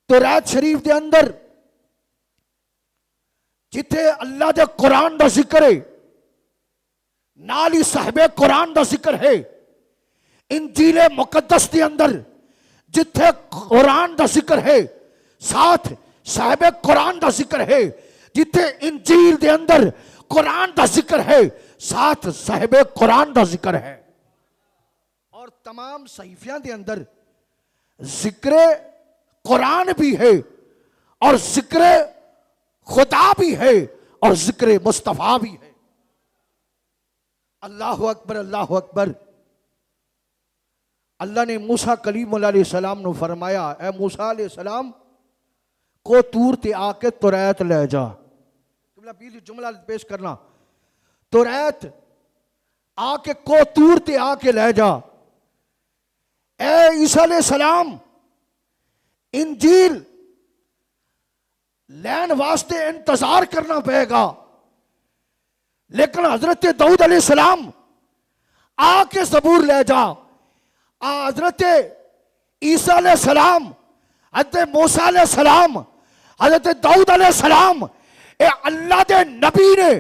توریت شریف دے اندر جتھے اللہ دے قرآن دا ذکر ہے نال ہی صاحب قرآن دا ذکر ہے، انجیل مقدس دے اندر جتھے قرآن دا ذکر ہے ساتھ صاحب قرآن دا ذکر ہے، جتھے انجیل دے اندر قرآن دا ذکر ہے ساتھ صاحب قرآن دا ذکر ہے، اور تمام صحیفیاں دے اندر ذکر قرآن بھی ہے اور ذکر خدا بھی ہے اور ذکر مصطفیٰ بھی ہے۔ اللہ اکبر اللہ اکبر۔ اللہ نے موسیٰ کلیم اللہ علیہ السلام نے فرمایا، اے موسیٰ علیہ السلام کو تور تے آ کے توریت لے جا۔ پلیز جملہ پیش کرنا، توریت آ کے کو تور تے آ کے لے جا۔ اے عیسیٰ علیہ السلام انجیل لین واسطے انتظار کرنا پڑے گا، لیکن حضرت داؤد علیہ السلام آ کے زبور لے جا۔ حضرت عیسیٰ علیہ السلام، حضرت موسیٰ علیہ السلام، حضرت داؤد علیہ السلام، اے اللہ دے نبی نے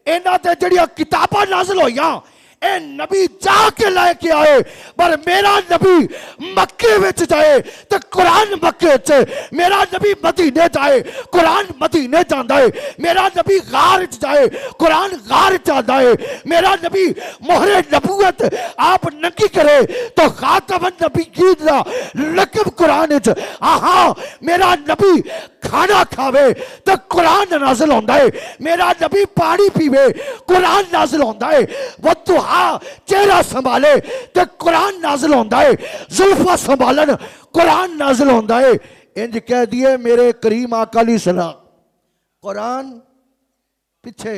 انہاں تے جڑیاں کتاباں نازل ہویاں اے نبی جا کے لے کے آئے، پر میرا نبی مکے وچ جائے تو قرآن مکے وچ، میرا نبی مدینے جائے قرآن مدینے جاندا ہے، میرا نبی غار وچ جائے قرآن غار وچ جاندا ہے، میرا نبی مہر نبوت آپ ننگی کرے تو خاتم النبیین دا لقب قرآن وچ، ہاں میرا نبی کھانا کھاوے تو قرآن نازل ہوندا ہے، میرا نبی پانی پیوے قرآن نازل ہوندا ہے، وَالضُّحَىٰ چہرہ سنبھالے تو قرآن نازل ہوندا ہے، زلفہ سنبھالن قرآن نازل ہوندا ہے۔ انج کہہ دیے میرے کریم آقا علیہ السلام، قرآن پیچھے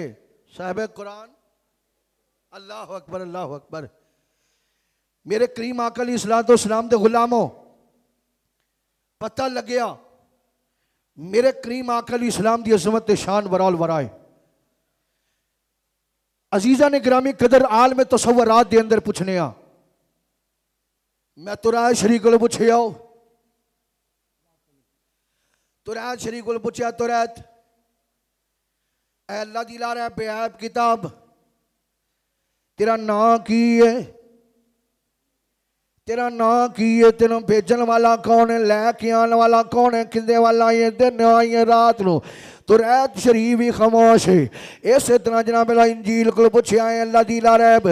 صاحب قرآن۔ اللہ اکبر اللہ اکبر۔ میرے کریم آقا علیہ السلام دے غلاموں پتہ لگیا میرے کریم آقا علیہ السلام دی عظمت شان ورال ورائے۔ عزیزہ نے گرامی قدر عالم تصورات دے اندر پوچھنے آ، میں توریت شریف کو پوچھے آؤ، توریت شریف کو پوچھے توریت اے اللہ دی لا رہا بے عیب کتاب، تیرا نام کی ہے؟ تیرا نام کی ہے؟ تینوں بھیجن والا کون ہے؟ لے کے آنے والا کون ہے؟ کندے والا یہ دن آئیے رات نو؟ توریت شریف ہی خاموش ہے۔ اسی طرح جناب اللہ انجیل کو پوچھے آئے اللہ دی لا ریب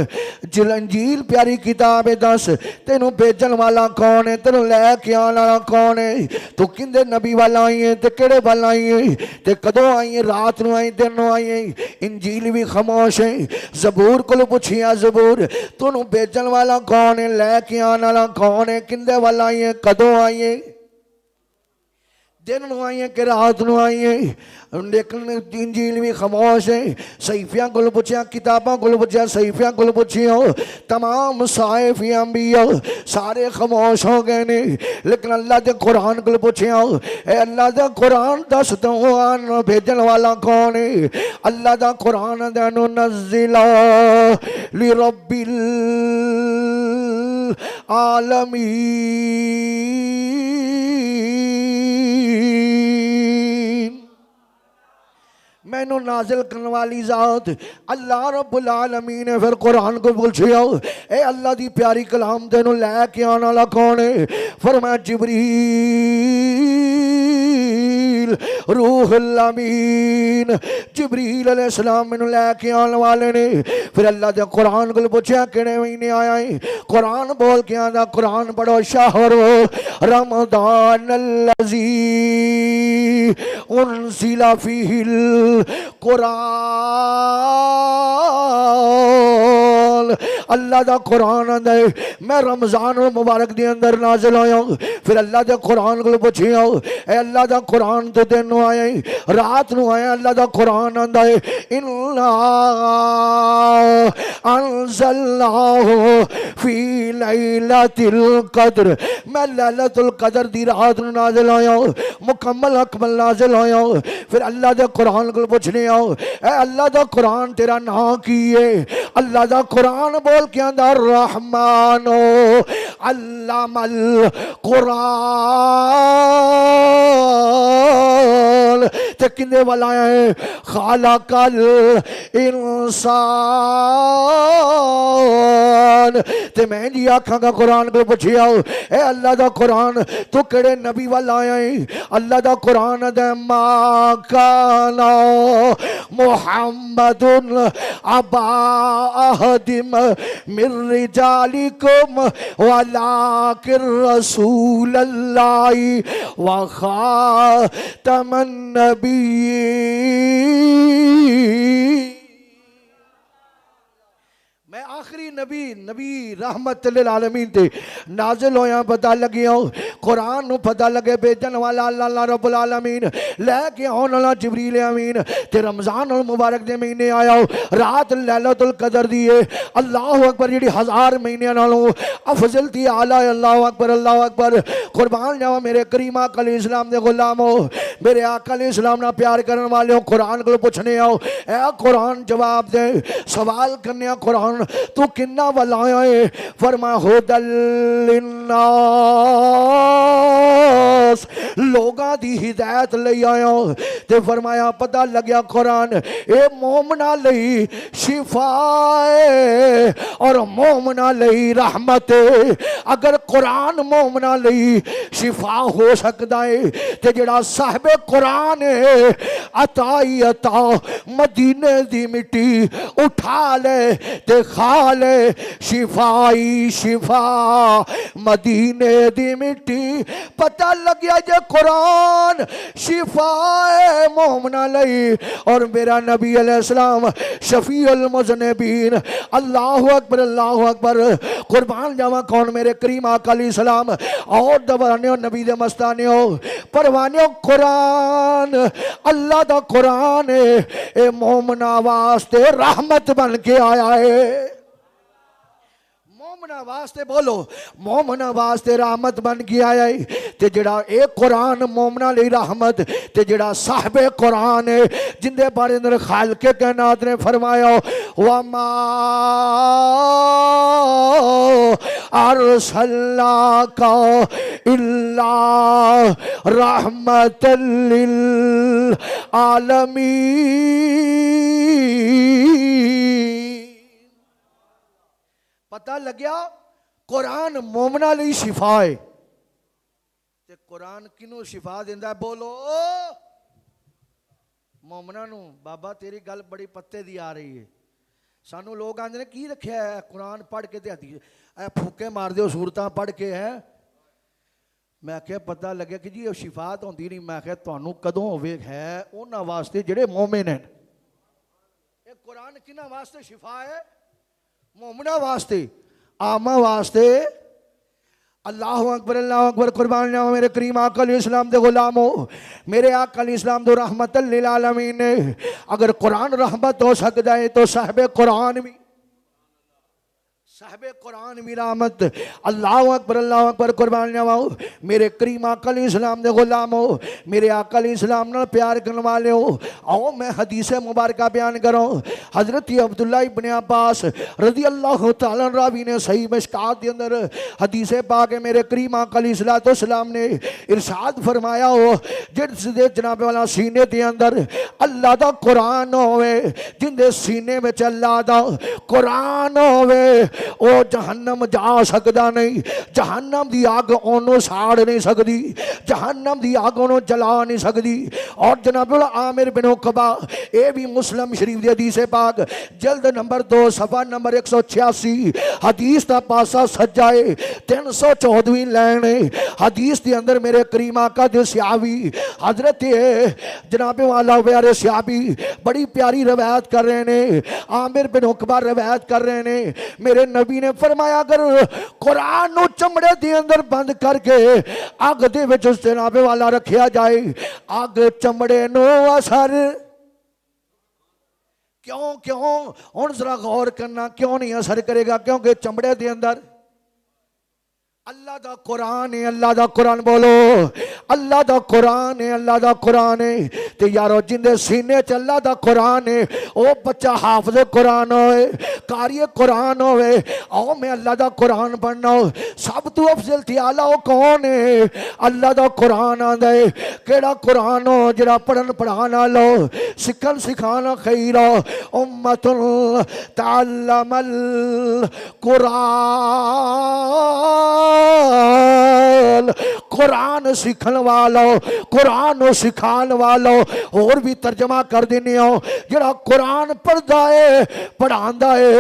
جل انجیل پیاری کتاب دس تینوں بھیجن والا کون ہے؟ تینوں لے کے آنے والا کون ہے؟ تو کندے نبی والا آئیے تے کڑے والا آئیے تے کدوں آئیے؟ رات نو آئیے دن نو آئیے؟ انجیل بھی خاموش ہے۔ زبور کو پوچھے زبور تینوں بھیجن والا کون ہے؟ لے کے آنے والا کون ہے؟ کندے والا آئیے؟ کدوں آئیے؟ دن نو آئیے کہ رات نو آئیے؟ لیکن انجیل بھی خاموش ہے۔ صحیفیاں کو پوچھیا، کتاباں کو پوچھیا، صحیفیاں کو پوچھیا، تمام صحیفی انبیاء سارے خاموش ہو گئے نے، لیکن اللہ دے قرآن کو پوچھیا اے اللہ دا قرآن دس تو آن بھیجن والا کون ہے؟ اللہ دا قرآن دے ننزل لرب العالمین، میں نو نازل کرنے والی ذات اللہ رب العالمین ہے۔ پھر قرآن کو پوچھیا اے اللہ دی پیاری کلام دے نو لے کے آنا والا کون ہے؟ فرمایا جبریل روح الامین، جبریل علیہ السلام میں نو لے کے آنے والے نے۔ پھر اللہ دے قرآن کو پوچھیا کہنے مہینے آیا ہے؟ قرآن بول کے آدھا قرآن پڑھو شہر رمضان الذی انزل فیہ القرآن، اللہ دا قرآن دے میں رمضان مبارک دے اندر نازل آیا۔ پھر اللہ دے قرآن کو پوچھیا اے اللہ دا قرآن تو دن نو آیا رات نو آیا؟ اللہ دا قرآن آندا ہے اِنَّا انزلناہ فی لیلۃ القدر، میں لیلۃ القدر دی رات نو نازل آیا، مکمل اکمل نازل آیا۔ پھر اللہ دے قرآن کو پوچھنے آؤ اے اللہ دا قرآن تیرا نام کی ہے؟ اللہ دا قرآن بول کے آندہ الرحمن علم القرآن تے کندے والا ہے خالق الانسان تے میں جی آکھاں گا قرآن کو پوچھیا اے اللہ دا قرآن تو کڑے نبی والا آیا ہے اللہ دا قرآن دے ما کانا محمد ابا احدم من رجالکم ولکن رسول اللہ وخاتم النبیین میں آخری نبی رحمت للعالمین تے نازل ہویا پتہ لگیا قرآن نو پتہ لگے بیجن والا اللہ رب العالمین لے کے آن اللہ جبریل امین تے رمضان المبارک دے مہینے آیا رات لیلۃ القدر دیئے اللہ اکبر جڑی 1000 مہینے نالوں افضل تھی اعلیٰ اللہ اکبر قربان جاؤ میرے کریم آقا علیہ السلام دے غلامو میرے آقا علیہ السلام نہ پیار کرنے والے ہو قرآن کو پوچھنے آؤ اے قرآن جواب دے سوال کرنے قرآن تو کنا والا ہے فرمایا ہدل للناس لوگاں دی ہدایت لئی آیا تے فرمایا پتہ لگیا قرآن اے مومنہ لئی شفاء اور مومنہ لئی رحمت اگر قرآن مومنہ لئی شفاء ہو سکتا ہے تے جڑا صاحب قرآن ہے عطائی عطا مدینے دی مٹی اٹھا لے تے کھا لے شفائی شفا مدینے دی مٹی پتہ لگیا جے قرآن شفا مومنہ لئی اور میرا نبی علیہ السلام شفیع المذنبین اللہ اکبر قربان جاواں کون میرے کریم آقا علیہ السلام اور دبرانے ہو نبی دے مستانے ہو پروانے ہو قرآن اللہ دا قرآن اے مومنہ واسطے رحمت بن کے آیا ہے مومنہ واسطے بولو مومنہ واسطے رحمت بن کے آیا ہے تے جڑا اے قرآن مومنہ لئی رحمت تے جڑا صاحب قرآن ہے جن دے بارے اندر خالق کائنات نے فرمایا وَمَا أَرْسَلْنَاكَ إِلَّا رَحْمَةً لِلْعَالَمِينَ پتہ لگیا قرآن مومنہ لئی شفا ہے تے قرآن کنوں شفا دیندہ ہے بولو مومنہ نو بابا تیری گل بڑی پتے دی آ رہی ہے سانو لوگ آندے نے کی رکھیا ہے قرآن پڑھ کے تے حدیث اے پھوکے مار دیو صورتاں پڑھ کے ہیں میں کہ پتہ لگیا کہ جی یہ شفاعت ہوندی نہیں میں کہ تانوں کدوں ہوے ہے انہاں واسطے جڑے مومن ہیں اے قرآن کنہاں واسطے شفا ہے مومنہ واسطے آمہ واسطے اللہ اکبر قربان جاؤ میرے کریم آقا علیہ السلام دے غلامو میرے آقا علیہ السلام دے رحمت للعالمین اگر قرآن رحمت ہو سکتا ہے تو صاحب قرآن بھی رحمت اللہ اکبر قربان جاؤ میرے کریم آقا علیہ السلام دے غلامو میرے آقا علیہ السلام نے پیار کرنے والے ہو آؤ میں حدیث مبارکہ بیان کروں حضرت عبداللہ ابن عباس رضی اللہ تعالیٰ راوی نے صحیح مشکات دے اندر حدیث پاک میرے کریم آقا علیہ السلام نے ارشاد فرمایا ہو جس دے جناب والا سینے دے اندر اللہ دا قرآن ہوئے جن دے سینے میں اللہ دا قرآن ہوئے او جہنم جا سکدا نہیں جہنم دی آگ انہوں ساڑ نہیں سکدی جہنم دی آگ انہوں جلا نہیں سکدی اور جناب عامر بن عقبہ اے بھی مسلم شریف دی حدیث پاک جلد نمبر 2 صفحہ نمبر 186 حدیث دا پاسا سجائے 314 لینے حدیث دی اندر میرے کریم آقا دے صحابی حضرت جناب والا پیارے صحابی بڑی پیاری روایت کر رہے ہیں عامر بن عقبہ روایت کر رہے ہیں میرے نبی نے فرمایا اگر قرآن نو چمڑے دی اندر بند کر کے آگ دے وچ اس جناب والا رکھیا جائے آگ چمڑے نو اثر کیوں ان ذرا غور کرنا کیوں نہیں اثر کرے گا کیونکہ چمڑے دے اندر اللہ دا قرآن ہے، اللہ دا قرآن بولو، اللہ دا قرآن ہے، اللہ دا قرآن ہے۔ تے یارو جن دے سینے چ اللہ دا قرآن ہے او بچہ حافظ قرآن ہوئے، قاری قرآن ہوئے، او میں اللہ دا قرآن پڑھنا ہو۔ سب تو افضل تھی آلہ ہو کون ہے؟ اللہ دا قرآن آندہ ہے۔ کیڑا قرآن ہو جڑا پڑھن پڑھانا لو، سکھن سکھانا خیر ہو۔ امت تعلم القرآن، قرآن سکھن والو، قرآن نو سکھان والو۔ اور بھی ترجمہ کر دینے ہو، جڑا قرآن پڑھدا ہے پڑھاندا ہے۔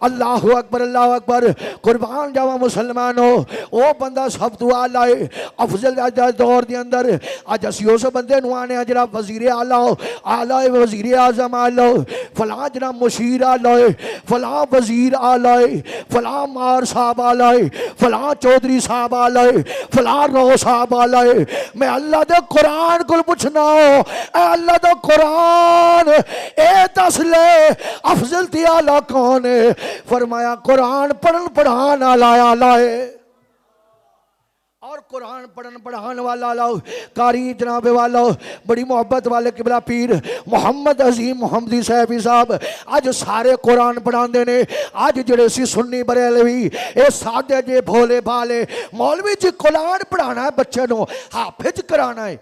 اللہ اکبر، اللہ اکبر، قربان جاواں مسلمانو، او بندہ سب تو اعلیٰ ہے، افضل دور دے اندر۔ اج اسی اس بندے نو آنے جڑا وزیر اعلیٰ اعلیٰ وزیر اعظم اعلیٰ، فلاں جڑا مشیر اعلیٰ، فلاں وزیر اعلیٰ، فلاں مار صاحب اعلیٰ، فلاں چودھری صاحب اعلیٰ، فلاں رو صاحب اعلیٰ۔ میں اللہ دے قرآن کو پوچھنا ہو، اے اللہ دے قرآن اے دس لے افضل تھی اعلیٰ کون ہے؟ فرمایا قرآن پڑھن پڑھان اعلیٰ ہے، اور قرآن پڑھن پڑھان والا لاؤ، قاری جناب والا بڑی محبت والے قبلہ پیر محمد عظیم محمدی صاحبی صاحب آج سارے قرآن پڑھان دینے۔ آج جڑے سی سنی بریلوی اے سادے جے بھولے بھالے مولوی جی قرآن پڑھانا ہے بچے نو، حافظ کرانا ہے،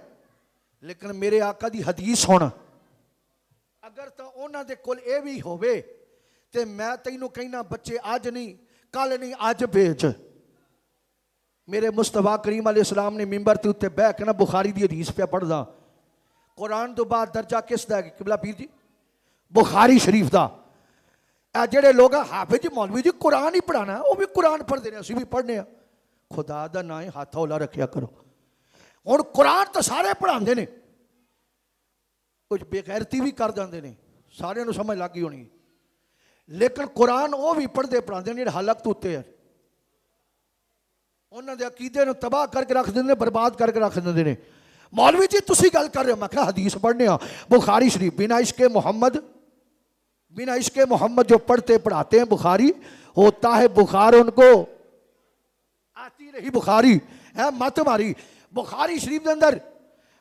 لیکن میرے آقا دی حدیث ہونا اگر تو اونا دے کل اے بھی ہوئے تے میں تینوں کہنا بچے آج نہیں کل نہیں آج بھیج۔ میرے مصطفیٰ کریم علیہ السلام نے ممبر تے اتے بیٹھ کے نا بخاری دی حدیث پہ پڑھ دا، قرآن تو بعد درجہ کس دا ہے قبلہ پیر جی؟ بخاری شریف دا۔ اے جڑے لوگ حافظ مولوی جی قرآن ہی پڑھانا ہے، وہ بھی قرآن پڑھ دینے اسی بھی پڑھنے ہیں، خدا دا نائیں ہاتھ اولا رکھیا کرو۔ اور قرآن تو سارے پڑھان دینے، کچھ بے غیرتی بھی کر جاندے نے، سارے نو سمجھ لگی ہونی، لیکن قرآن وہ بھی پڑھ دے پڑھان دینے حلق تو اتے ہے، انہوں نے عقیدے نو تباہ کر کے رکھ دینے، برباد کر کے رکھ دینے۔ مولوی جی تسی گل کر رہے ہو، میں کہا حدیث پڑھنے ہاں بخاری شریف، بنا عشق محمد جو پڑھتے پڑھاتے ہیں بخاری، ہوتا ہے بخار ان کو آتی رہی بخاری ہے مت ماری۔ بخاری شریف دے اندر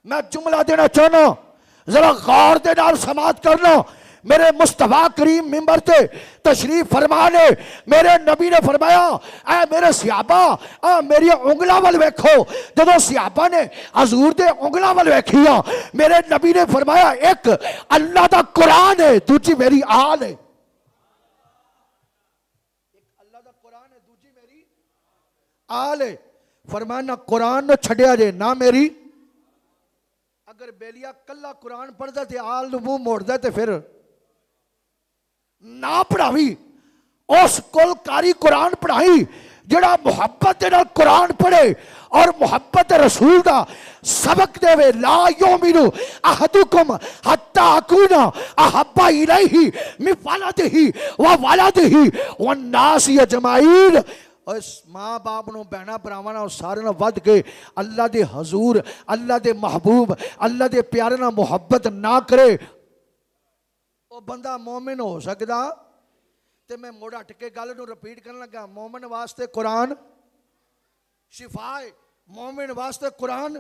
میں جملہ دینا چاہنا، ذرا غور دے نال سماعت کرنا۔ میرے مصطفیٰ کریم ممبر تے تشریف فرمانے، میرے نبی نے فرمایا اے میرے صحابہ میری انگلا وال ویکھو۔ جدو صحابہ نے حضور دے انگلا وال ویکھیا، میرے نبی نے فرمایا ایک اللہ دا قرآن ہے، دوجی میری آل ہے۔ ایک اللہ دا قرآن ہے، دوجی میری آل ہے۔ فرمایا نہ قرآن نہ چھڑیا جے نہ میری، اگر بیلیا کلا قرآن پڑھ دے تے آل نو منہ موڑ دے تے پھر نہ پڑھاوی۔ اس کل کاری قرآن پڑھائی جڑا محبت دے نال قرآن پڑھے اور محبت رسول دا سبق دے وے۔ لا یومنو احدکم حتی اکون احب الیہ من ولدہ و ولدہ والناس اجمعین۔ اس ماں باپ نو بہنا براوانا سارے نو ود کے اللہ دے حضور، اللہ دے محبوب، اللہ دے پیارے نہ محبت نہ کرے، وہ بندہ مومن ہو سکدا؟ تے میں موڑا ٹکے گل نو رپیٹ کرنے لگا، مومن واسطے قرآن شفا ہے، مومن واسطے قرآن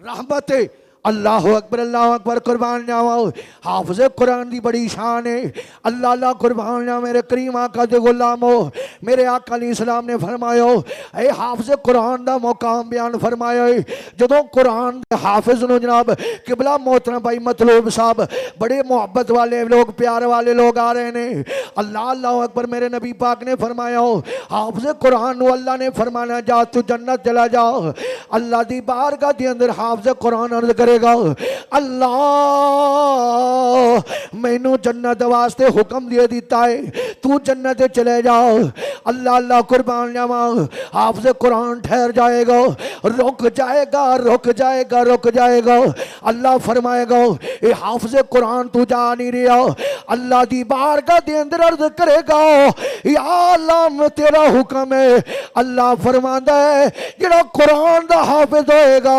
رحمت ہے۔ اللہ اکبر قربان جاواں۔ حافظ قرآن دی بڑی شان ہے، اللہ اللہ قربان جاواں میرے کریم آقا دے غلامو۔ میرے آقا علیہ السلام نے فرمایا اے حافظ قرآن دا مقام بیان فرمایا ہے۔ جدو قرآن دے حافظ نو جناب قبلہ محترم بھائی مطلوب صاحب بڑے محبت والے لوگ، پیار والے لوگ آ رہے ہیں، اللہ اللہ اکبر، میرے نبی پاک نے فرمایا حافظ قرآن نو اللہ نے فرمانا جا تو جنت چلا جا۔ اللہ دی بارگاہ دے اندر حافظ قرآن عرض کرے گا اللہ میں نو جنت واسطے حکم دے دیتا ہے، تو جنت چلے جاؤ۔ اللہ اللہ قربان جاواں، حافظ قرآن ٹھہر جائے گا، رک جائے گا، رک جائے گا، رک جائے گا۔ اللہ فرمائے گا اے حافظ قرآن تو جا نہیں رہا، اللہ دی بارگاہ دے اندر عرض کرے گا یا اللہ تیرا حکم ہے۔ اللہ فرماندا ہے جڑا قرآن دا حافظ ہوئے گا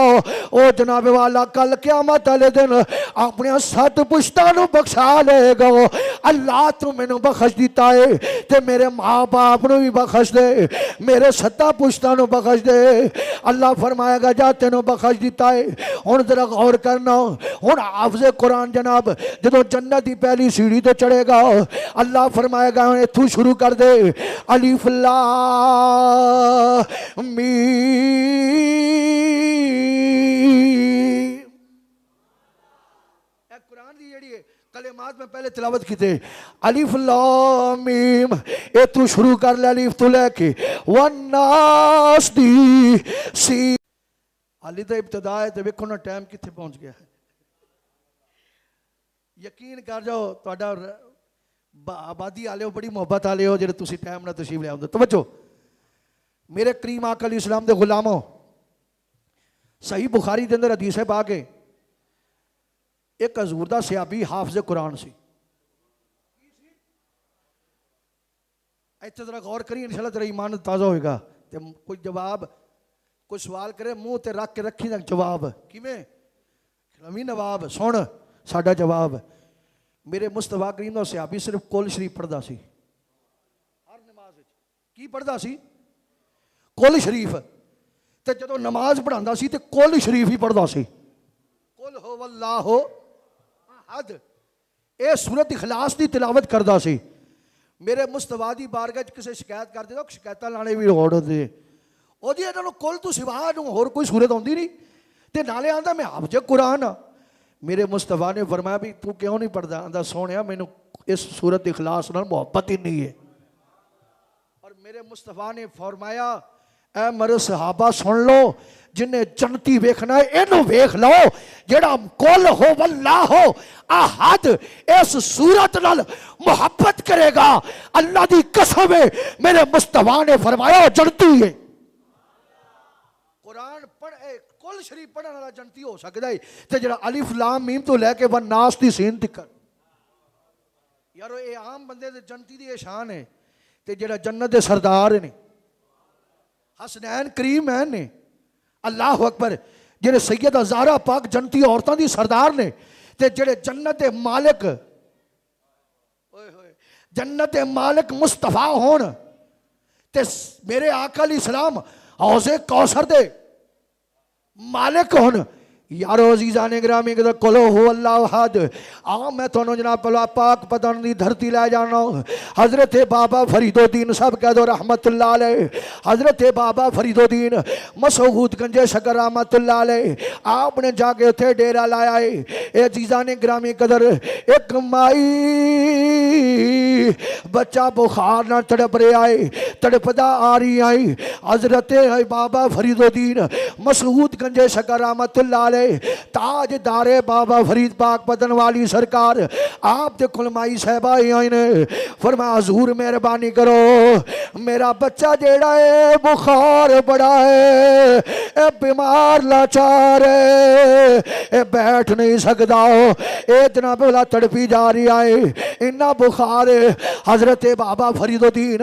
او جناب والا کل قیامت والے دن اپنے 7 پشتاں نو بخشا لے گا۔ اللہ تو مینوں بخش دیتا ہے تے میرے ماں باپ نو بھی بخش دے، میرے ستا پشتاں نو بخش دے۔ اللہ فرمائے گا جا تینوں بخش دیتا ہے۔ ہن ذرا غور کرنا، ہن حافظ قرآن جناب جدوں جنت دی پہلی سیڑھی تے چڑھے گا اللہ فرمائے گا اتھوں شروع کر دے، الف لام میم۔ قرآن دی جڑی کلمات میں پہلے تلاوت کی تھے، الف لام میم، اے تو شروع کر لے الف تو لے کے والناس دی سی۔ حالی تو ابتدا ہے تو ویکھو نا ٹائم کتنے پہنچ گیا ہے۔ یقین کر جاؤ تہاڈا آبادی والے ہو، بڑی محبت والے ہو جڑے تسی ٹائم نہ تشریف لے آؤندے۔ توجہ میرے کریم آقا علیہ السلام دے غلاموں، صحیح بخاری دے اندر حدیث ہے پاک ہے، ایک حضور دا صحابی حافظ قرآن سی۔ ایتھے ذرا غور کری انشاءاللہ تیرا ایمان تازہ ہوئے گا۔ تے کوئی جواب کوئی سوال کرے منہ تے رکھ کے رکھی نا جواب کیویں کلامی نواب سن ساڈا جواب، میرے مصطفیٰ کریم دا صحابی صرف کل شریف پڑھدا سی، ہر نماز وچ کی پڑھدا سی؟ کل شریف۔ تے جدوں نماز پڑھاندا سی تے کل شریف ہی پڑھدا سی، قل ہو اللہ احد، اے سورت اخلاص دی تلاوت کردا سی۔ میرے مصطفیٰ دی بارگاہ کسے شکایت کر دے تو شکایتاں لانے بھی روڑ دے، او جی انہاں نوں کل تو سوا نوں ہور کوئی سورت ہوندی نہیں، تے نالے آندا میں حافظ قرآن ہاں۔ میرے مصطفیٰ نے فرمایا بھی تو کیوں نہیں پڑھدا؟ آندا سونیا مینوں اس سورت اخلاص نال محبت ہی نہیں ہے۔ اور میرے مصطفیٰ نے فرمایا اے میرے صحابہ سن لو، جنہیں جنتی ویکھنا ہے اینو ویکھ لو، جڑا قل ہو واللہ احد اس سورت نال محبت کرے گا اللہ دی قسم ہے میرے مصطفیٰ نے فرمایا جنتی ہے۔ قرآن پڑھے کل شریف پڑھنے والا جنتی ہو سکتا ہے، تے جڑا الف لام میم تو لے کے والناس دی سین تک، یارو اے عام بندے دے جنتی دی شان ہے، تے جڑا جنت دے سردار نے حسنین کریمین نے، اللہ اکبر، جڑے سیدہ زہرا پاک جنتی عورتاں دی سردار نے، تے جڑے جنت دے مالک جنت دے مالک مصطفیٰ ہون، تے میرے آقا علیہ السلام حوض کوثر دے مالک ہون۔ یارو عزیزان گرامی کہ قل ہو اللہ احد، میں تھانوں جناب پاک پتن دی دھرتی لے جانا۔ حضرت بابا فرید الدین صاحب کہہ دو رحمت اللہ علیہ، حضرت بابا فرید الدین مسعود گنج شکر رحمت اللہ علیہ، آپ نے جا کے اتھے ڈیرا لایا ہے۔ اے عزیزان گرامی قدر، ایک مائی بچہ بخار نہ تڑپ رہے آئے، تڑپدا آ رہی آئی، حضرت بابا فرید الدین مسعود گنج شکر رحمت اللہ علیہ تاج دارے بابا فرید پاک پتن والی سرکار آپ دے کلمائی صحبہ آئی نے فرمایا حضور مہربانی کرو، میرا بچہ جیڑا ہے بخار بڑا ہے، اے بیمار لاچار ہے، اے بیٹھ نہیں سکتا، اے جناب والا تڑپی جا رہی آئے، انہا بخار ہے۔ حضرت بابا فرید الدین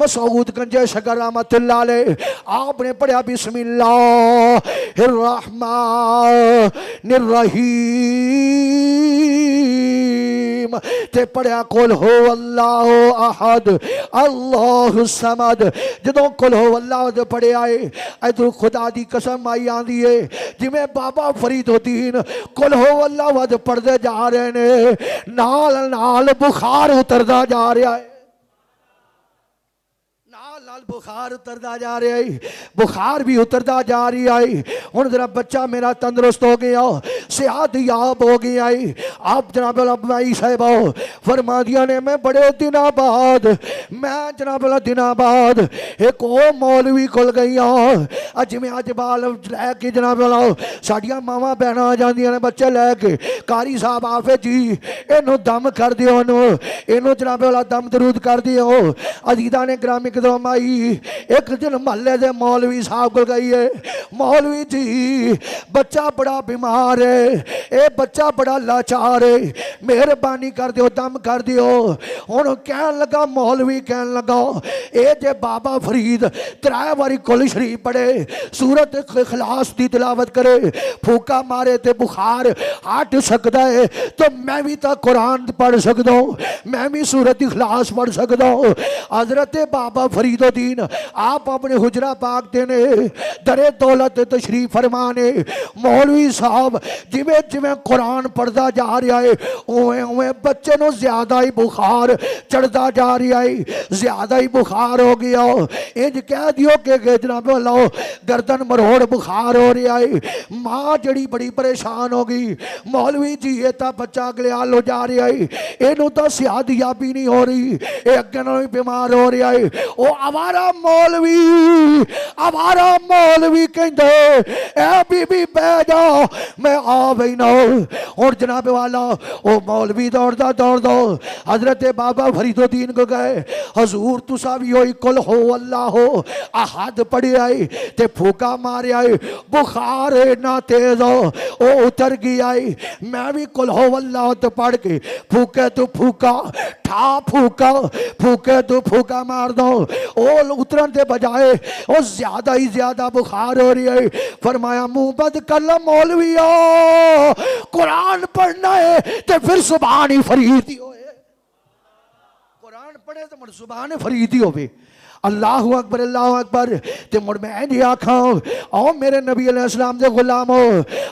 مسعود گنج شکر رحمت اللہ علیہ آپ نے پڑھا بسم اللہ الرحمن الرحیم، تے پڑھا قل ہو اللہ احد اللہ الصمد۔ جدوں قل ہو اللہ احد پڑھے آئے، ادھر خدا دی قسم آئی آندھی ہے جی میں بابا فرید الدین قل ہو اللہ احد پڑھ دے جا رہے نے، نال نال بخار اتردا جا رہا ہے، نال بخار اتردا جا رہا ہے، بخار بھی اتردا جا رہی ہے۔ ہن ذرا بچہ میرا تندرست ہو گیا، صحت یاب ہو گیا ہے۔ آپ جناب بھائی صاحب فرما دیا نے میں بڑے دنوں بعد، میں جناب دنوں بعد ایک او مولوی کول گئی ہوں، اج میں اج بال لے کے جناب ساڈیاں ماواں بہناں آ جاندیاں نے بچے لے کے، قاری صاحب آفے جی اینو دم کر دیو، اینو جناب دم درود کر دیو۔ عزیزاں نے گرامی قدر مائی ایک دن محلے دے مولوی صاحب کو گئی ہے، مولوی جی بچہ بڑا بیمار ہے، اے بچہ بڑا لاچار ہے، مہربانی کر دیو دم کر دیو۔ انہوں کہن لگا، مولوی کہن لگا اے جے بابا فرید ترائے واری کل شریف پڑھے، سورت اخلاص دی تلاوت کرے، پھوکا مارے تے بخار ہٹ سکتا ہے، تو میں بھی تا قرآن پڑھ سکتا ہوں، میں بھی سورت اخلاص پڑھ سکتا ہوں۔ حضرت بابا فرید الدین آپ اپنے حجرہ پاک دینے در دولت تشریف فرمانے، مولوی صاحب جویں جویں قرآن پڑھدا جا رہا ہے اویں اویں بچے نو زیادہ ہی بخار چڑھدا جا رہا ہے، زیادہ ہی بخار ہو گیا، انج کہہ دیو کہ جناب اللہ گردن مروڑ بخار ہو رہا ہے۔ ماں جڑی بڑی پریشان ہو گئی، مولوی جی یہ تا بچہ اگلے حال ہو جا رہا ہے، اینو تا صحت یابی نہیں ہو رہی، اے اگے نال بیمار ہو رہا ہے۔ او آوارا مولوی کہندے اے بی بی بہ جا میں آ بینا۔ اور جناب والا او مولوی دوڑدا حضرت بابا فرید الدین کو گئے، حضور تسا بھی ہوئی کل ہو اللہ احد پڑھی آئی تے پھوکا مارے آئی، بخار نہ تیز ہو او اتر گئی آئی، میں بھی کل ہو اللہ تو پڑھ کے پھوکے تو پھوکا ٹھا پھوکا پھوکے تو پھوکا مار دو، او اترن دے بجائے او زیادہ ہی زیادہ بخار ہو رہی ہے۔ فرمایا منہ بد کر مولویا، قرآن پڑھنا ہے تے پھر سبحان ہی فریدی ہوئے، قرآن پڑھے تو مر سبحان فریدی ہوئے۔ اللہ اکبر اللہ اکبر تے مڑ میں جی آکھاں او میرے نبی علیہ السلام دے غلامو،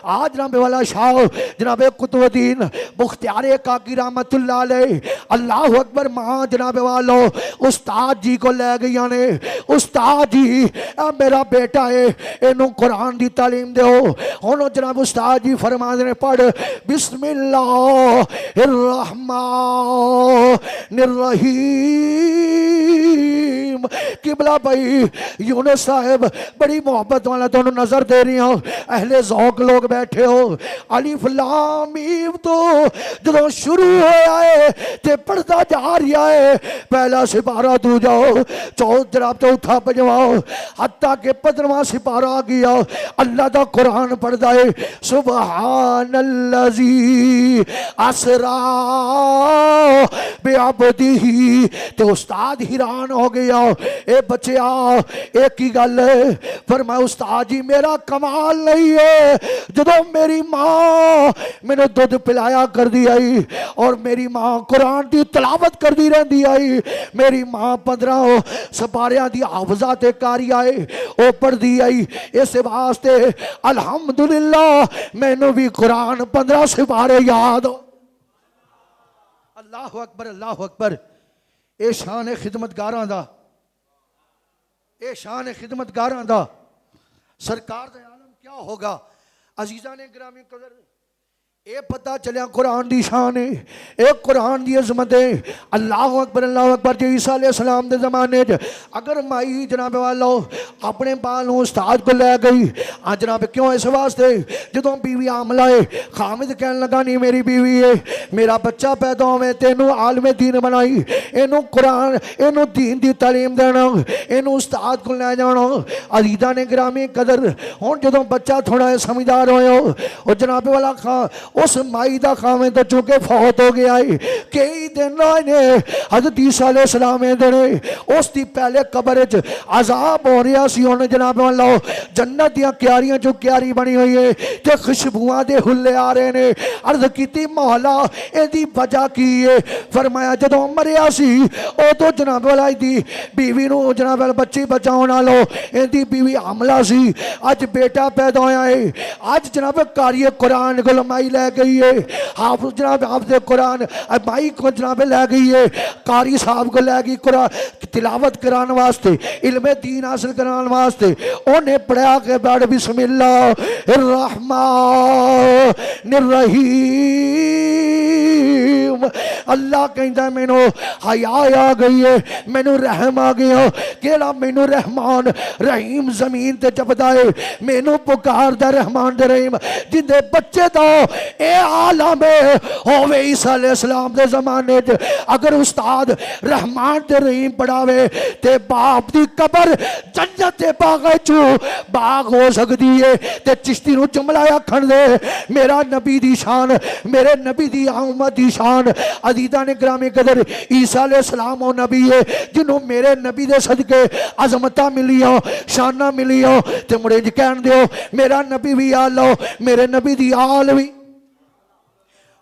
آج جناب والا شاہ جناب قطب الدین بختیار کاکی رحمت اللہ علیہ، اللہ اکبر ماں جناب والو استاد جی کو لے گئی نے، استاد جی اے میرا بیٹا ہے اینو قرآن دی تعلیم دیو۔ انہوں جناب استاد جی فرما دے پڑھ بسم اللہ الرحمن الرحیم۔ قبلہ بھائی یونس صاحب بڑی محبت والا تو انہوں نظر دے رہی ہوں، اہل ذوق لوگ بیٹھے ہو، الف لام میم تو جدوں شروع ہوا ہے تے پڑھتا جا رہا ہے، پہلا سپارہ تو جاؤ چوتھ جناب چوتھا پنجواں حتیٰ کہ 15واں سپارہ آ گیا، اللہ دا قرآن پڑھتا ہے سبحان اللذی اسرا بعبدہ، تے استاد حیران ہو گیا، اے بچیا ایک ہی گل ہے، فرمایا استاد جی میرا کمال نہیں ہے، جدوں میری ماں میں نے دودھ پلایا کر دی آئی اور میری ماں قرآن دی تلاوت کر دی رہن دی آئی، میری ماں 15 سپاریاں دی حافظات کاری آئے او پڑھ دی آئی، اس واسطے الحمدللہ میں نے بھی قرآن 15 سپارے یاد ہو۔ اللہ اکبر اللہ اکبر، اے شان خدمتگاراں دا، اے شان خدمتگاراں دا، سرکار دا عالم کیا ہوگا۔ عزیزان گرامی قدر اے پتہ چلیا قرآن دی شان ہے، اے قرآن دی عظمت ہے۔ اللہ اکبر جو عیسیٰ علیہ السلام دے زمانے اگر مائی جناب والو اپنے بالوں استاد کو لے گئی جناب کیوں اس واسطے جدوں بیوی حاملہ ہے، خامد کہنے لگا نہیں میری بیوی ہے، میرا بچہ پیدا ہوئے تینوں عالم دین بنائی، اینوں قرآن اینوں دین دی تعلیم دینا، اینوں استاد کو لے جانا۔ عزیزان گرامی قدر ہون جدوں بچہ تھوڑا سمجھدار ہوئے ہو اور جناب والا اس مائی دا خامد تو چونکہ فوت ہو گیا ہے، کئی دن آئے حضرت عیسیٰ علیہ السلام دینے اس دی پہلے قبر عذاب ہو رہا سی، انہیں جناب اللہ جنت دیا کیاریاں جو کیاری بنی ہوئی ہے تے خوشبوئاں دے ہلے آ رہے نے، عرض کیتی مولا اے دی وجہ کی ہے، فرمایا جدوں مریا سی او تو جناب اللہ دی بیوی نو جناب اللہ بچی بچاؤنا لو، اے دی بیوی حاملہ سی، آج بیٹا پیدا ہویا ہے، آج جناب قاری قرآن کو لمائی لے گئی ہے، حافظ جناب حافظ قرآن مائی کو جناب لے گئی ہے، قاری صاحب کو لے گئی قرآن تلاوت کران واسطے، علم دین حاصل کران واسطے، انہیں پڑھا کے بعد بسم اللہ الرحمن الرحیم اللہ کہندا مینوں حیا آ گئی ہے، مینوں رحم آ گیا، کیڑا مینوں رحمان رحیم زمین تے جپدا ہے، مینوں پکاردا رحمان دے رحیم، جندے بچے دا اے عالم ہووے عیسیٰ علیہ السلام دے زمانے وچ اگر استاد رحمان تے رحیم پڑھاوے تے باپ دی قبر جنت دے باغ چوں باغ ہو سکدی ہے۔ تے چشتی نو جملہ آکھن دے میرا نبی دی شان، میرے نبی دی آمد دی شان، عزیزان گرامی قدر عیسیٰ علیہ السلام او نبی ہے جنہوں میرے نبی دے صدقے عظمتہ ملیاں شانہ ملیاں، تے مڑے جی کہن دیو میرا نبی بھی آلو، میرے نبی دی آل بھی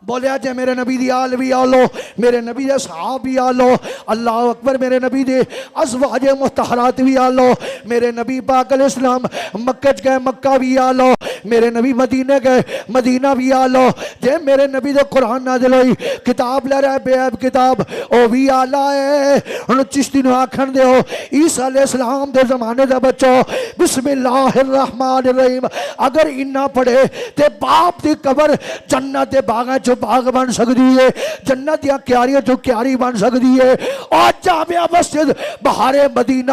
بولیا جے میرے نبی دی آل بھی آلو، میرے نبی دے صحاب بھی آلو، اللہ اکبر، میرے نبی دے ازواج مطہرات بھی آلو، میرے نبی پاک علیہ السلام مکہ گئے مکہ بھی آلو، میرے نبی مدینہ گئے مدینہ بھی آلو، جے میرے نبی دے قرآن نازل ہوئی کتاب لے رہے بے عیب کتاب او بھی آلہ ہے۔ انہوں چشتی نو آکھن دے ہو عیسیٰ علیہ السلام دے زمانے دے بچو بسم اللہ الرحمن الرحیم اگر انہا پڑھے تے باپ دی قبر جنت دے باغیں جو باغ بن سکتی ہے، جنت یا کیاریاں جو کیاری بن سکتی ہے، اور جامعہ مسجد بہار مدینہ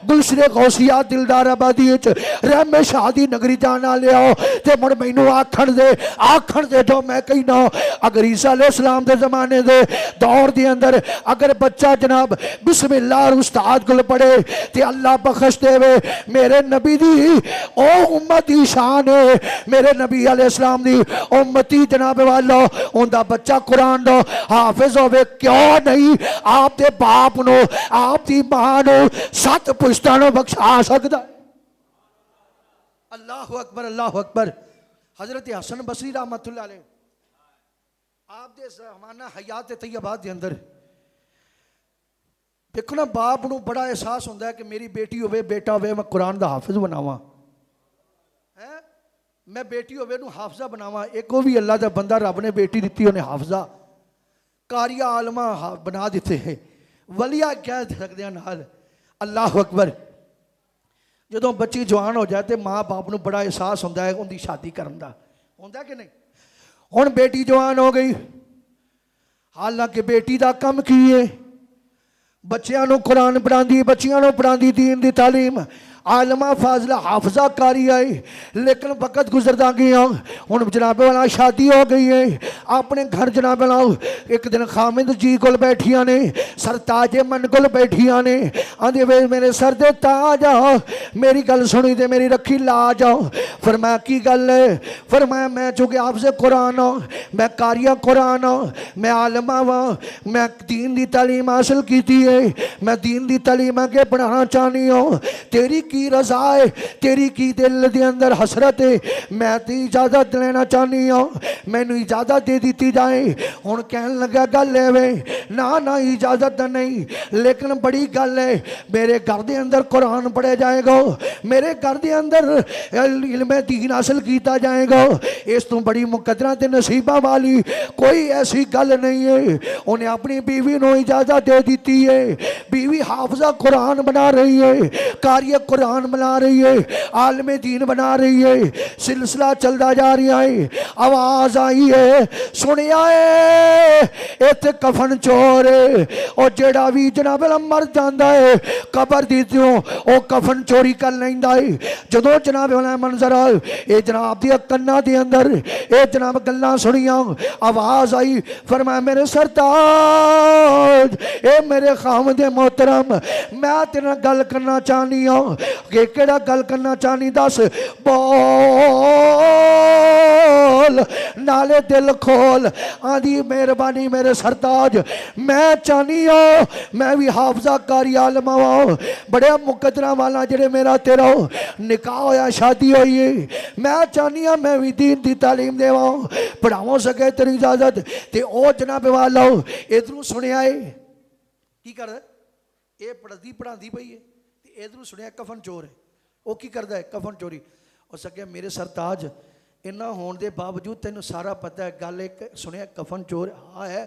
گلشن غوثیہ دلدار آبادی رحم شادی نگری جانا لے آؤ تے مڑ مینوں آکھن دے جو میں کہنا اگر عیسیٰ علیہ السلام دے زمانے دے دور دے اندر اگر بچہ جناب بسم اللہ اور استاد گل پڑے تے اللہ بخش دے وے، میرے نبی دی او امتی شان ہے، میرے نبی علیہ السلام دی امتی جناب والو اندہ بچہ قرآن دو حافظ ہوئے کیوں نہیں آپ دے باپ نو آپ دی ماں نو 7 پشتانوں بخشا سکتا۔ اللہ اکبر اللہ اکبر۔ حضرت حسن بصری رحمت اللہ علیہ آپ دے زمانہ حیات طیبات دے اندر دیکھو نا باپ نو بڑا احساس ہوندہ ہے کہ میری بیٹی ہوئے بیٹا ہوئے میں قرآن دا حافظ بناواں، میں بیٹی ہوئے نو حافظہ بناواں، ایک وہ بھی اللہ دا بندہ رب نے بیٹی دیتی انہیں حافظہ کاریہ عالمہ بنا دیتے ہیں، ولیہ کہہ سکتے ہیں نال۔ اللہ اکبر۔ جدوں بچی جوان ہو جاتے ماں باپ نو بڑا احساس ہوندہ ہے ان دی شادی کرن دا، ہوندہ ہے کہ نہیں؟ ہن بیٹی جوان ہو گئی، حالانکہ بیٹی دا کم کیے بچیاں نو قرآن پڑھان دی، بچیاں نو پڑھان دی دین دی تعلیم، عالمہ فاضلہ حافظہ کاری آئی، لیکن وقت گزردہ گیا ان جناب والا شادی ہو گئی ہے، اپنے گھر جناب والا ایک دن خامد جی کل بیٹھیاں نے سرتاج من کل بیٹھیاں نے آندھے وے میرے سر دے تاج آؤ میری گل سنی دے میری رکھی لا جاؤ۔ فرمایا کی گل ہے؟ فرمایا میں چونکہ حافظ قرآن ہوں، میں قاریہ قرآن ہوں، میں عالمہ ہوں، میں دین دی تعلیم حاصل کیتی ہے، میں دین دی تعلیم آگے پڑھانا چاہنی ہوں، تیری کی رضا ہے، تیری کی دل دے اندر حسرت ہے، میں تی اجازت لینا چاہنی ہوں، میں نے اجازت دے دیتی جائے۔ ہن کہن لگا گل ہے وے نا اجازت نہیں، لیکن بڑی گل ہے میرے گھر دے اندر قرآن پڑھے جائے گا، میرے گھر دے اندر علم دین حاصل کیتا جائے گا، اس تو بڑی مقدرہ تے نصیبہ والی کوئی ایسی گل نہیں ہے۔ انہیں اپنی بیوی نو اجازت دے دیتی ہے، بیوی حافظہ قرآن بنا رہی ہے، قاری قرآن بنا رہی ہے، عالم دین بنا رہی ہے، سلسلہ چلتا جا رہا ہے، آواز آئی ہے سنیا ہے ایتھے کفن چور ہے، اور جیڑا بھی جناب مر جاندہ ہے قبر دیتیوں او کفن چوری کر لیندہ ہے۔ جدو جناب منظر آئے اے جناب دیا کنہ دے اندر اے جناب گلہ سنیاں آواز آئی، فرمایا میرے سرتاج اے میرے خامد محترم میں تیرا گل کرنا چاہنی ہوں کہ کیڑا گل کرنا چاہنی دس بول نالے دل کھول آدھی مہربانی میرے سرتاج میں چاہنی ہوں میں بھی حافظہ کاری عالمہ ہوں بڑے مقدرہ والا جڑے میرا تیرا نکاح ہویا شادی ہوئی ہے میں چاہنی ہوں میں بھی دین دی تعلیم دے ہوں پڑھاؤں سکے تیری اجازت تے او جناب والا ادھروں سنے آئے کی کر رہا ہے اے پڑھا دی پئی ہے ادھروں سنیا کفن چور ہے وہ کی کردا ہے کفن چوری اور سکے میرے سرتاج انہا ہون دے باوجود تینوں سارا پتہ ہے گل ایک سنیا کفن چور ہاں ہے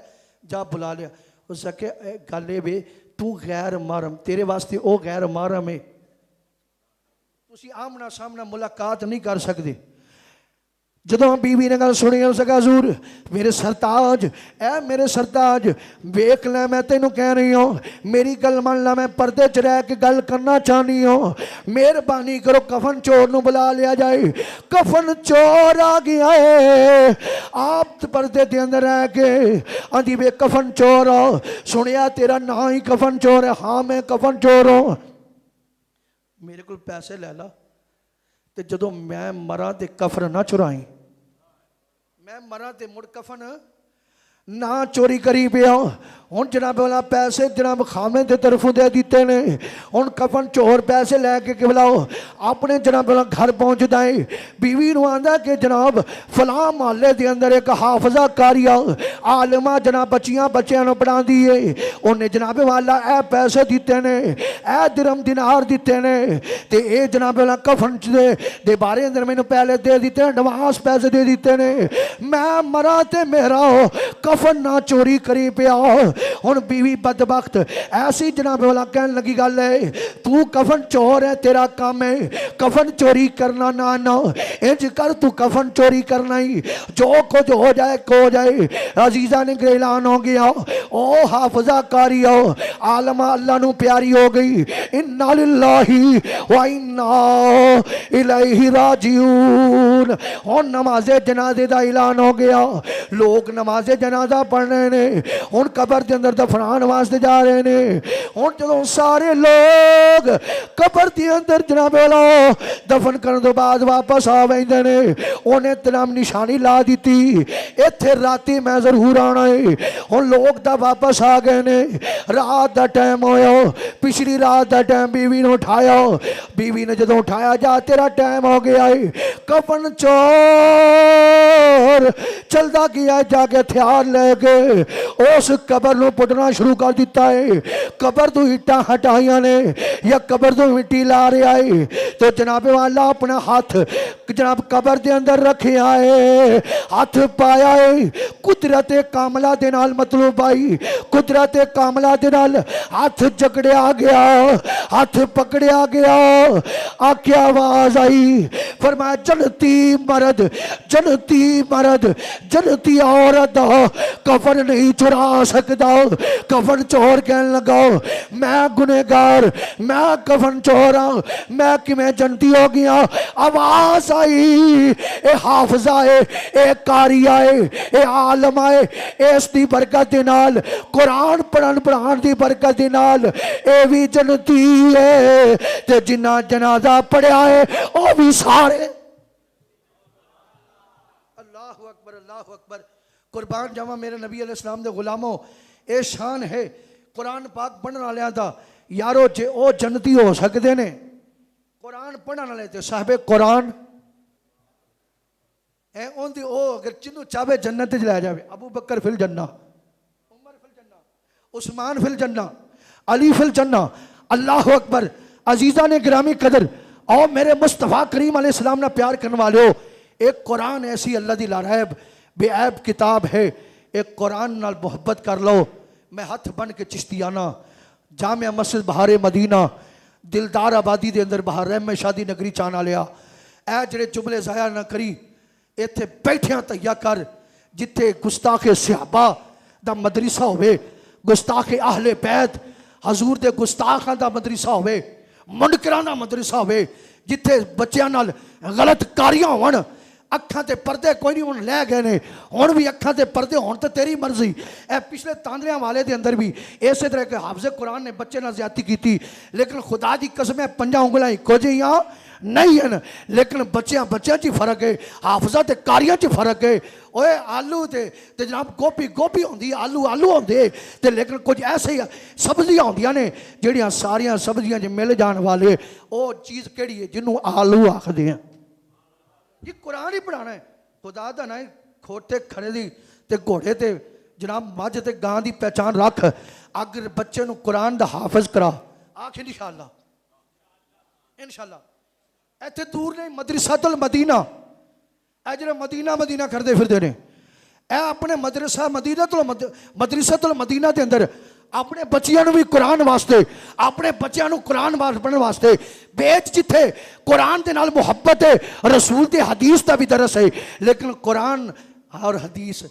جا بلا لیا وہ سکے گلے بے تو غیر محرم تیرے واسطے او غیر محرم ہے تسی آمنا سامنا ملاقات نہیں کر سکتے جدوں بیوی نے گل سنی اس کہا حضور میرے سرتاج اے میرے سرتاج ویکھ لے میں تینوں کہہ رہی ہوں میری گل من لا میں پردے چ رہ کے گل کرنا چاہنی ہوں مہربانی کرو کفن چور نو بلا لیا جائے کفن چور آ گیا ہے آپ پردے دے اندر رہ کے آندھی وے کفن چور سنیا تیرا نا ہی کفن چور ہے ہاں میں کفن چور ہوں میرے کو پیسے لے لا تے جدوں میں مراں تے کفن نہ چرائیں میں مراں تے مڑ کفن نہ چوری کری پیا ہن جناب والا پیسے جناب خامے دے طرفوں دے دیتے نے ہن کفن چور پیسے لے کے بلاؤ اپنے جناب والا گھر پہنچدا ہے بیوی نو آندا کہ جناب فلاں محلے دے اندر ایک حافظہ کاریہ عالمہ جناب بچیاں نو پڑھاندی ہے اونے جناب والا اے پیسے دیتے نے اے درہم دینار دیتے نے تے اے جناب والا کفن دے بارے اندر مینوں پہلے دے دیتے نے ایڈوانس پیسے دے دیتے نے میں مراں تے میرا کفن نہ چوری کری پیا ہن بیوی بدبخت ایسی جناب والا کہن لگی گل ہے تو کفن چور ہے تیرا کام ہے کفن چوری کرنا نہ انج کر تو کفن چوری کرنا ہی جو کچھ ہو جائے ہو جائے عزیزہ نے اعلان ہو گیا او حافظہ کاری ہو عالمہ اللہ نو پیاری ہو گئی انا للہ و انا الیہ راجعون ہن نماز جنازے دا اعلان ہو گیا لوگ نماز جنازہ پڑھنے نے ہن قبر دے اندر دفنان واسطے جا رہے نے ہن جدوں سارے لوگ قبر دے اندر جناب والا دفن کرن تو بعد واپس آ ویندے نے اونے تنام نشانی لا دیتی ایتھے راتی میں ضرور آنا ہے ہن لوگ دا واپس آ گئے نے رات دا ٹائم ہویا پچھلی رات دا ٹائم بیوی نے اٹھایا بیوی نے جدوں اٹھایا جا تیرا ٹائم ہو گیا ہے کفن چور چلدا گیا جا کے ہتھیار لے کے اس قبر نو پٹنا شروع کر دیتا ہے قبر تو اٹھاں ہٹائیاں نے یا قبر تو مٹی لا رہا ہے تو جناب والا اپنا ہاتھ جناب قبر دے اندر رکھے آئے ہاتھ پایا ہے قدرت کاملہ دے نال مطلوب آئی قدرت کاملہ دے نال ہاتھ جکڑیا گیا ہاتھ پکڑیا گیا آکے آواز آئی فرمایا جنتی مرد جنتی عورت کفن نہیں چرا سکتا کفن چور کہنے لگا میں گنہگار میں کفن چور ہوں میں کیویں جنتی ہو گیا آواز آئی اے حافظہ ہے اے قاری ہے اے عالم ہے اس دی برکت دے نال قرآن پڑھان دی برکت دے نال اے بھی جنتی ہے تے جنہ جنازہ پڑھیا ہے او بھی سارے اللہ اکبر قربان جاواں میرے نبی علیہ السلام دے غلاموں اے شان ہے قرآن پاک پڑھن والےاں دا یارو جے او جنتی ہو سکدے نے قرآن پڑھن والے تے صاحب قرآن اے اون دی او اگر جنوں چاہے جنت وچ لے جاوے ابو بکر فی الجنہ عمر فی الجنہ عثمان فی الجنہ علی فی الجنہ اللہ اکبر عزیزہ نے گرامی قدر اور میرے مصطفیٰ کریم علیہ السلام نے پیار کرنے والے ہو ایک قرآن ایسی اللہ دی لاریب بے عیب کتاب ہے ایک قرآن نال محبت کر لو میں ہاتھ بن کے چشتیانہ جامعہ مسجد بہار مدینہ دلدار آبادی دے اندر بہار رحم شادی نگری چانا لیا اے جڑے جملے ضائع نہ کری ایتھے بیٹھیاں تیا کر جتھے گستاخ صحابہ دا مدرسہ ہوئے گستاخ اہل بیت حضور دے گستاخاں دا مدرسہ ہوئے منکراں دا مدرسہ ہوئے جتھے بچیاں نال غلط کاریاں ہون اکھاں تے پردے کوئی نہیں ہون لے گئے نے ہون بھی اکھاں تے پردے ہون تے تیری مرضی اے پچھلے تاندریاں والے دے اندر بھی ایسے طرح کہ حافظ قرآن نے بچے نہ زیادتی کی تھی لیکن خدا دی قسم ہے پنجا انگلاں کو جیاں نہیں ہیں لیکن بچیاں چی فرق ہے حافظہ تے کاریاں چی فرق ہے اوے آلو تے جناب گوپی ہوندی آلو ہوندے تے لیکن کچھ ایسے ہی سبزیاں ہوندیاں نے جڑیاں ساریاں سبزیاں جو مل جان والے او چیز کیڑی ہے جنوں آلو آکھدے ہیں یہ قرآن ہی پڑھانا ہے خدا دا نہ کھوٹے کھڑے دی تے گھوڑے تے جناب مجھ تے گاں دی پہچان رکھ اگر بچے نو قرآن دا حافظ کرا آکھ انشاءاللہ ایتھے دور نہیں مدرسۃ المدینہ اے جڑے مدینہ کردے پھردے نے اے اپنے مدرسہ مدرسۃ المدینہ دے اندر اپنے بچیاں نو بھی قرآن واسطے، اپنے بچیاں نو قرآن پڑھن واسطے بیچ جتھے قرآن دے نال محبت ہے، رسول دے حدیث دا بھی درس ہے، لیکن قرآن اور حدیث،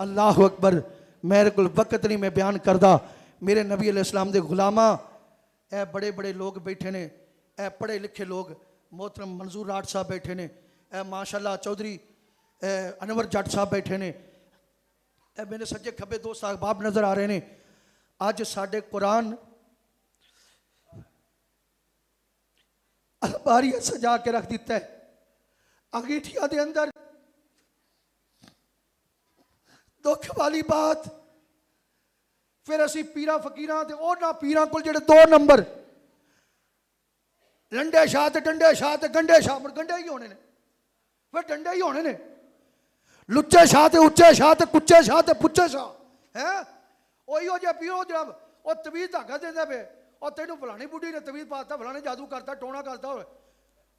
اللہ اکبر، میرے کو وقت نہیں میں بیان کردہ. میرے نبی علیہ السلام دے غلاماں، اے بڑے بڑے لوگ بیٹھے نے، اے پڑھے لکھے لوگ، محترم منظور راٹ صاحب بیٹھے نے، اے ماشاءاللہ چودھری انور جٹ صاحب بیٹھے نے، اے میرے سجے کھبے دوست احباب نظر آ رہے نے. آج ساڑھے قرآن الماری سجا کے رکھ دیتا ہے، انگیٹھیاں دے اندر. دکھ والی بات پھر اسی پیرا فقیراں تے او نہ پیراں کول جڑے 2 نمبر لنڈے شاہ تے ڈنڈے شاہ تے گنڈے شاہ، مر گنڈے ہی ہونے نے، پھر ڈنڈے ہی ہونے نے، لچے شاہ تے اچے شاہ تے کچے شاہ تے پچے شاہ ہیں. وہی ہو جائے پیرو جناب، وہ طویل دھاگا دینا پہ، اور تینوں فلانی بڈھی نے طویل پاتا، فلانے جادو کرتا، ٹونا کرتا ہوئے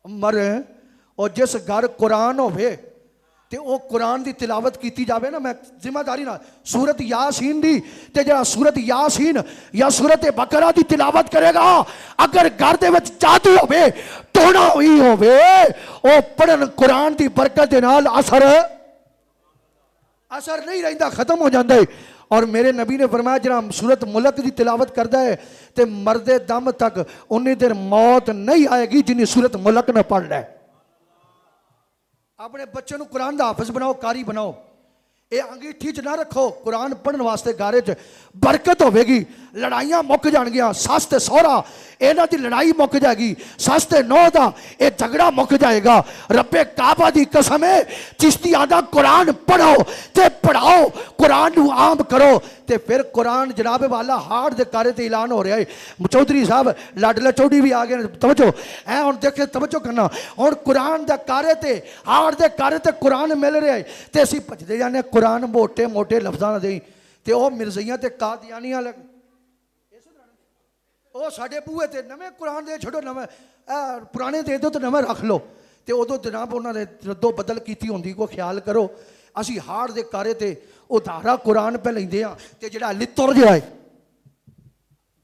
مرے. اور جس گھر قرآن ہوئے تے او قرآن دی تلاوت کیتی جاوے نا، میں ذمہ داری نہ سورت یاسین دی تے جڑا سورت یاسین یا سورت بقرہ دی تلاوت کرے گا، اگر گھر دے وچ جادو ہوئے، ٹونا ہوئی ہوئے، او پڑھن قرآن دی برکت دے نال اثر نہیں رہندا، ختم ہو جاندے. اور میرے نبی نے فرمایا جناب سورت ملک دی تلاوت کردا ہے تے مرد دم تک انی دیر موت نہیں آئے گی جنہی سورت ملک نہ پڑھ لے. اپنے بچے نو قرآن دا حافظ بناؤ، قاری بناؤ. اے انگیٹھی چ نہ رکھو، قرآن پڑھن واسطے گارے چ برکت ہوے گی. لڑائیاں مک جان گیا، ساس تے سورا اینا دی لڑائی مک جائے گی، ساس تے نو دا اے جھگڑا مک جائے گا. رب کعبہ دی قسم ہے، چشتی آدھا قرآن پڑھو تے پڑھاؤ، قرآن نو عام کرو تے پھر قرآن جناب والا ہارڈ دے کارے تے اعلان ہو رہا ہے. چودھری صاحب لاڈلہ چودھری بھی آگئے، توجہ ہے اور دیکھیں توجہ کرنا. اور قرآن دے کارے تے ہارڈ دے کارے تے قرآن مل رہا ہے تے اسی پچھ دے جانے قرآن موٹے موٹے لفظاں نہ دیں تے او مرزیاں تے قادیانیاں لگ او ساڑھے بوئے تے نمیں قرآن دے چھوڑو، نمیں پرانے دے دو تو نمیں رکھ لو تے او دو جناب انہوں نے ردو بدل کیتی ہوندی کو خیال کرو. اسی ہار دے کارے تے او دھارا قرآن پہ لیں دے ہاں تے جڑا لتر جائے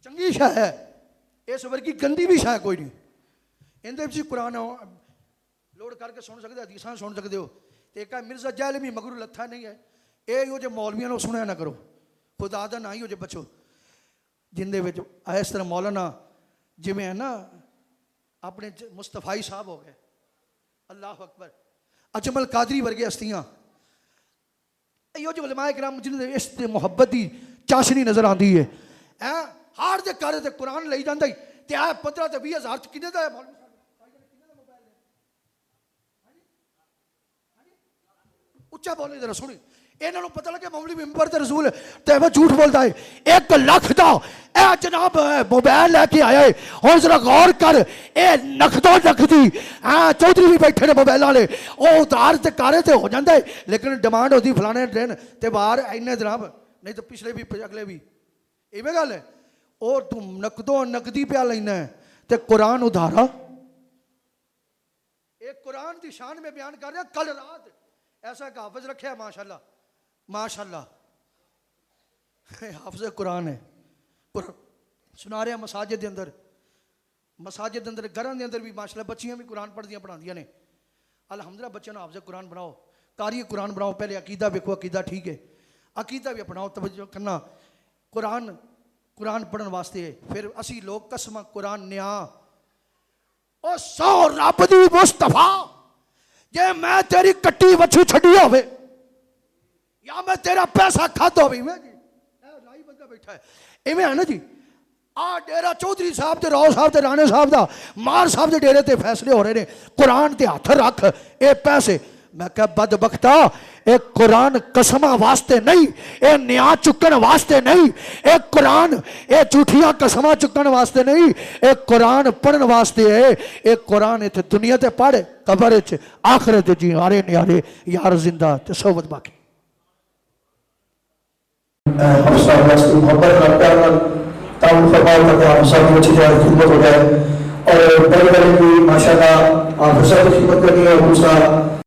چنگی شاہ ہے، اس ورگی گندی بھی شاہ کوئی نہیں. اندے بھی قرآن لوڑ کر کے سن سکتے حدیثاں سن سکتے ہو. ایک ہے مرزا جہل بھی مگر لتھا نہیں ہے. اے یو جو مولویاں نو سنیا نہ کرو، خدا دا نہ ہی ہو جو بچو. جن دے وچ اس طرح مولانا جویں ہے نا اپنے مصطفی صاحب ہو گئے، اللہ اکبر، اجمل قادری ورگے ہستیاں، ایو جو علماء کرام جن دے اس تے محبت دی چاشنی نظر آندی ہے. ہار دے کارے تے قرآن لئی جاندا ہی تے 15 تے 20 ہزار کنے دا ہے مولوی صاحب اچھا بولے ذرا سنی. انہوں نے پتہ لگے مولوی ممبر تے رسول تے وہ جھوٹ بولتا ہے. 1 لاکھ دا اے جناب موبائل لے کے آیا ہے. اور ذرا غور کر، اے نقدو نقدی چودھری بھی بیٹھے نے موبائل والے، او ادھار تے کارے تے ہو جاندا ہے، لیکن ڈیمانڈ ہوتی فلانے ٹرین تے باہر اینے جناب، نہیں تو پچھلے بھی اگلے بھی ایویں گل ہے. اور تم نقدو نقدی پیا لینا ہے تے قرآن ادھارا. ایک قرآن دی شان میں بیان کر رہے ہیں. کل رات ایسا ایک حافظ رکھے ہے ماشاءاللہ ماشاءاللہ، حافظ قرآن ہے، سنا رہے ہیں مساجد دے اندر، مساجد دے اندر گھراں دے اندر بھی ماشاءاللہ بچیاں بھی قرآن پڑھ دیاں پڑھا دیاں نے. الحمدللہ بچوں نے حافظ قرآن بناؤ، قاری قرآن بناؤ. پہلے عقیدہ دیکھو، عقیدہ ٹھیک ہے، عقیدہ بھی اپناؤ، توجہ کرنا. قرآن پڑھن واسطے پھر اسی لوگ قسمہ قرآن نیا او سو رب دی مصطفیٰ جے میں تیری کٹی وچھو چھڑی ہوئے یا میں تیرا پیسہ کھاتا ہوئی میں جی لائی بندہ بیٹھا ہے ایویں ہے نا جی. ڈیرہ چودھری صاحب تے راؤ صاحب تے رانے صاحب دا مار صاحب دے ڈیرے تے فیصلے ہو رہے نے قرآن تے ہاتھ رکھ اے پیسے. میں کہا بدبختہ اے قرآن قسمہ واسطے نہیں، اے نیا چکن واسطے نہیں، اے قرآن اے جھوٹیاں قسمہ چکن واسطے نہیں، اے قرآن پڑھن واسطے ہے. اے قرآن تے دنیا تے پڑھ قبر تے آخرت جی آرے نیارے یار زندہ تے صحبت باقی. ہم صاحب واسطے محبت کرتا ہے تعاون فرمائے کرتے ہیں. ہم سب اچھی جائے خدمت ہو جائے اور بڑے بڑے بھی ماشاءاللہ آپ سب خدمت کرنی ہے.